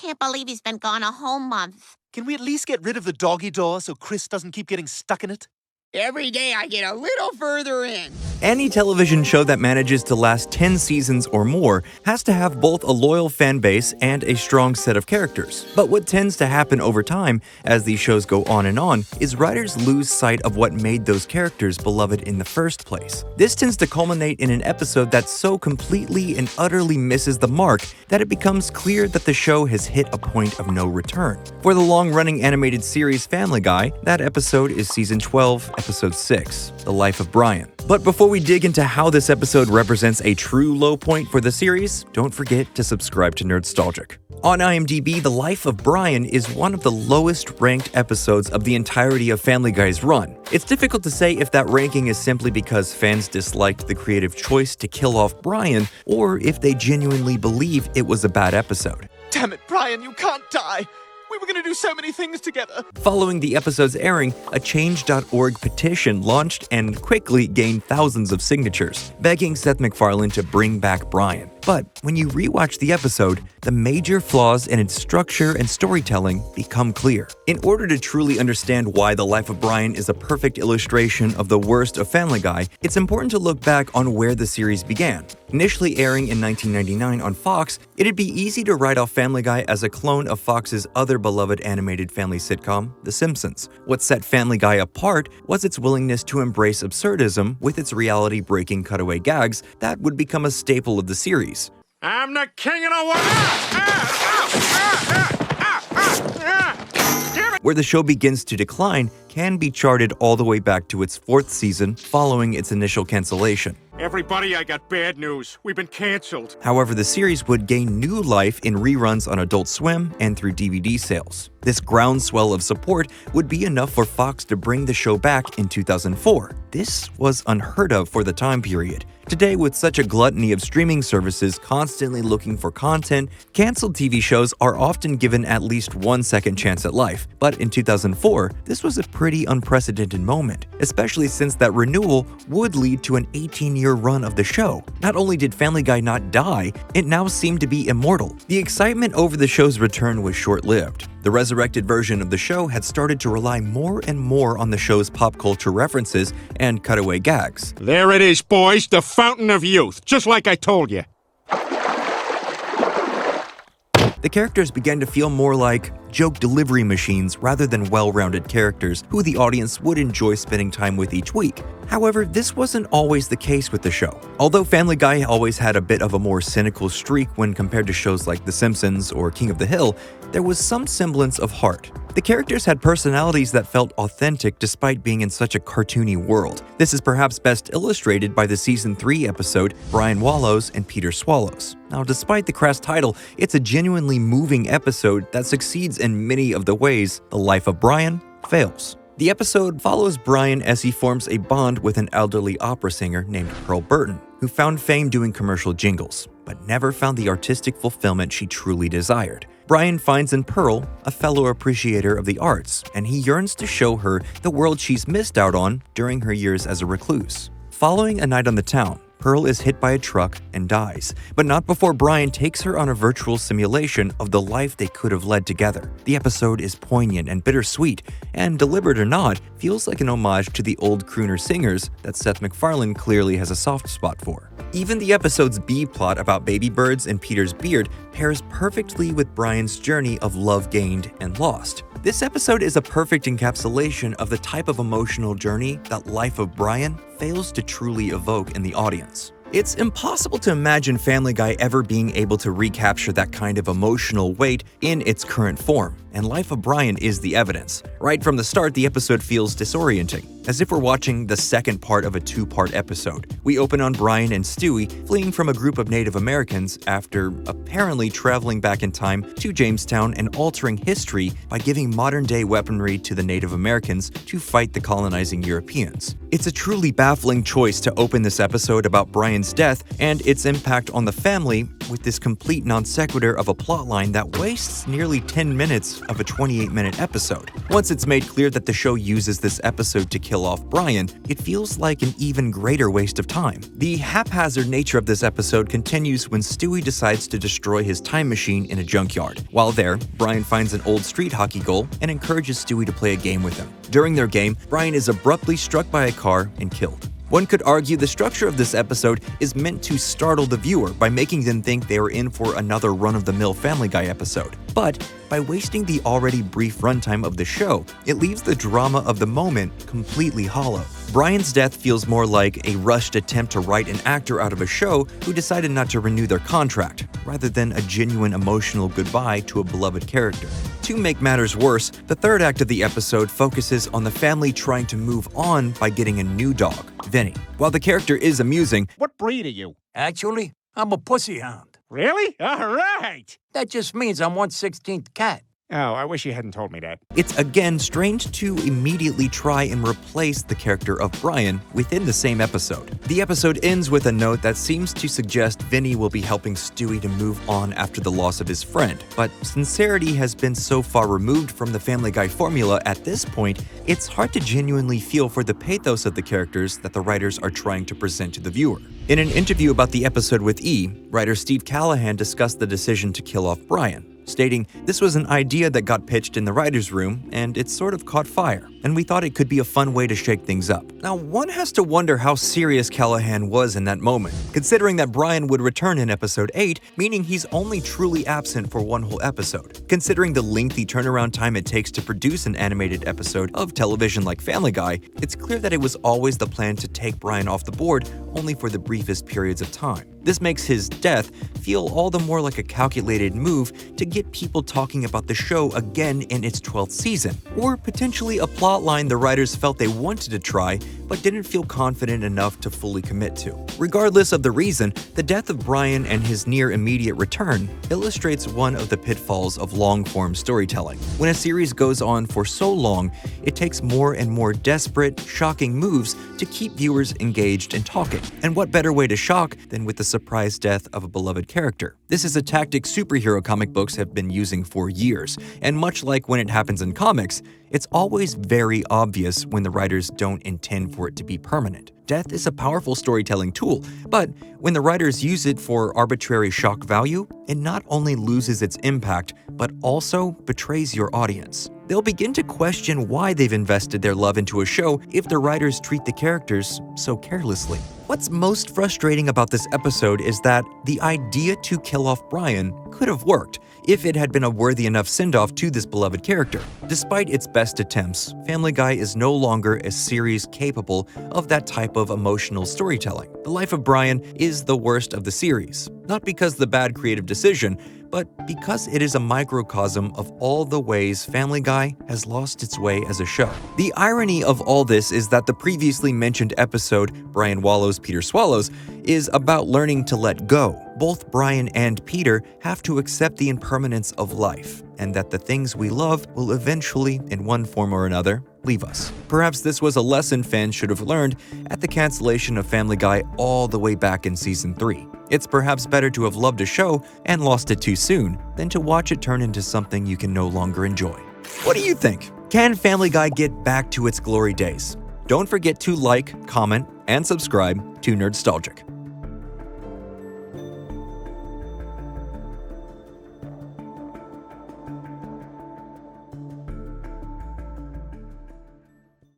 can't believe he's been gone a whole month. Can we at least get rid of the doggy door so Chris doesn't keep getting stuck in it? Every day I get a little further in. Any television show that manages to last 10 seasons or more has to have both a loyal fan base and a strong set of characters. But what tends to happen over time, as these shows go on, is writers lose sight of what made those characters beloved in the first place. This tends to culminate in an episode that so completely and utterly misses the mark that it becomes clear that the show has hit a point of no return. For the long-running animated series Family Guy, that episode is Season 12, Episode 6, The Life of Brian. But before we dig into how this episode represents a true low point for the series, don't forget to subscribe to Nerdstalgic. On IMDb, The Life of Brian is one of the lowest ranked episodes of the entirety of Family Guy's run. It's difficult to say if that ranking is simply because fans disliked the creative choice to kill off Brian, or if they genuinely believe it was a bad episode. Damn it, Brian, you can't die! We were gonna do so many things together! Following the episode's airing, a Change.org petition launched and quickly gained thousands of signatures, begging Seth MacFarlane to bring back Brian. But when you rewatch the episode, the major flaws in its structure and storytelling become clear. In order to truly understand why The Life of Brian is a perfect illustration of the worst of Family Guy, it's important to look back on where the series began. Initially airing in 1999 on Fox, it'd be easy to write off Family Guy as a clone of Fox's other beloved animated family sitcom, The Simpsons. What set Family Guy apart was its willingness to embrace absurdism with its reality-breaking cutaway gags that would become a staple of the series. I'm the king of the world! Where the show begins to decline can be charted all the way back to its fourth season following its initial cancellation. Everybody, I got bad news. We've been canceled. However, the series would gain new life in reruns on Adult Swim and through DVD sales. This groundswell of support would be enough for Fox to bring the show back in 2004. This was unheard of for the time period. Today, with such a gluttony of streaming services constantly looking for content, canceled TV shows are often given at least one second chance at life. But in 2004, this was a pretty unprecedented moment, especially since that renewal would lead to an 18-year run of the show. Not only did Family Guy not die, it now seemed to be immortal. The excitement over the show's return was short-lived. The resurrected version of the show had started to rely more and more on the show's pop culture references and cutaway gags. There it is, boys, the fountain of youth, just like I told you. The characters began to feel more like joke delivery machines rather than well-rounded characters who the audience would enjoy spending time with each week. However, this wasn't always the case with the show. Although Family Guy always had a bit of a more cynical streak when compared to shows like The Simpsons or King of the Hill, there was some semblance of heart. The characters had personalities that felt authentic despite being in such a cartoony world. This is perhaps best illustrated by the Season 3 episode Brian Wallows and Peter Swallows. Now, despite the crass title, it's a genuinely moving episode that succeeds in many of the ways The Life of Brian fails. The episode follows Brian as he forms a bond with an elderly opera singer named Pearl Burton, who found fame doing commercial jingles, but never found the artistic fulfillment she truly desired. Brian finds in Pearl a fellow appreciator of the arts, and he yearns to show her the world she's missed out on during her years as a recluse. Following a night on the town, Pearl is hit by a truck and dies, but not before Brian takes her on a virtual simulation of the life they could have led together. The episode is poignant and bittersweet, and deliberate or not, feels like an homage to the old crooner singers that Seth MacFarlane clearly has a soft spot for. Even the episode's B-plot about baby birds and Peter's beard pairs perfectly with Brian's journey of love gained and lost. This episode is a perfect encapsulation of the type of emotional journey that Life of Brian fails to truly evoke in the audience. It's impossible to imagine Family Guy ever being able to recapture that kind of emotional weight in its current form, and Life of Brian is the evidence. Right from the start, the episode feels disorienting, as if we're watching the second part of a two-part episode. We open on Brian and Stewie fleeing from a group of Native Americans after apparently traveling back in time to Jamestown and altering history by giving modern-day weaponry to the Native Americans to fight the colonizing Europeans. It's a truly baffling choice to open this episode about Brian's death and its impact on the family with this complete non sequitur of a plotline that wastes nearly 10 minutes of a 28-minute episode. Once it's made clear that the show uses this episode to kill off Brian, it feels like an even greater waste of time. The haphazard nature of this episode continues when Stewie decides to destroy his time machine in a junkyard. While there, Brian finds an old street hockey goal and encourages Stewie to play a game with him. During their game, Brian is abruptly struck by a car and killed. One could argue the structure of this episode is meant to startle the viewer by making them think they are in for another run-of-the-mill Family Guy episode. But by wasting the already brief runtime of the show, it leaves the drama of the moment completely hollow. Brian's death feels more like a rushed attempt to write an actor out of a show who decided not to renew their contract, rather than a genuine emotional goodbye to a beloved character. To make matters worse, the third act of the episode focuses on the family trying to move on by getting a new dog, Vinny. While the character is amusing, What breed are you? Actually, I'm a pussy hound. Really? All right. That just means I'm 1/16th cat. Oh, I wish you hadn't told me that. it's again strange to immediately try and replace the character of Brian within the same episode. The episode ends with a note that seems to suggest Vinny will be helping Stewie to move on after the loss of his friend, but sincerity has been so far removed from the Family Guy formula at this point, it's hard to genuinely feel for the pathos of the characters that the writers are trying to present to the viewer. In an interview about the episode with E, writer Steve Callahan discussed the decision to kill off Brian, stating, "This was an idea that got pitched in the writer's room, and it sort of caught fire, and we thought it could be a fun way to shake things up." Now, one has to wonder how serious Callahan was in that moment, considering that Brian would return in episode 8, meaning he's only truly absent for one whole episode. Considering the lengthy turnaround time it takes to produce an animated episode of television like Family Guy, it's clear that it was always the plan to take Brian off the board only for the briefest periods of time. This makes his death feel all the more like a calculated move to get people talking about the show again in its 12th season, or potentially a plotline the writers felt they wanted to try but didn't feel confident enough to fully commit to. Regardless of the reason, the death of Brian and his near immediate return illustrates one of the pitfalls of long-form storytelling. When a series goes on for so long, it takes more and more desperate, shocking moves to keep viewers engaged and talking. And what better way to shock than with the surprise death of a beloved character? This is a tactic superhero comic books have been using for years, and much like when it happens in comics, it's always very obvious when the writers don't intend for it to be permanent. Death is a powerful storytelling tool, but when the writers use it for arbitrary shock value, it not only loses its impact, but also betrays your audience. They'll begin to question why they've invested their love into a show if the writers treat the characters so carelessly. What's most frustrating about this episode is that the idea to kill off Brian could have worked if it had been a worthy enough send-off to this beloved character. Despite its best attempts, Family Guy is no longer a series capable of that type of emotional storytelling. The Life of Brian is the worst of the series, not because of the bad creative decision, but because it is a microcosm of all the ways Family Guy has lost its way as a show. The irony of all this is that the previously mentioned episode, Brian Wallows, Peter Swallows, is about learning to let go. Both Brian and Peter have to accept the impermanence of life, and that the things we love will eventually, in one form or another, leave us. Perhaps this was a lesson fans should have learned at the cancellation of Family Guy all the way back in season 3. It's perhaps better to have loved a show and lost it too soon than to watch it turn into something you can no longer enjoy. What do you think? Can Family Guy get back to its glory days? Don't forget to like, comment, and subscribe to Nerdstalgic.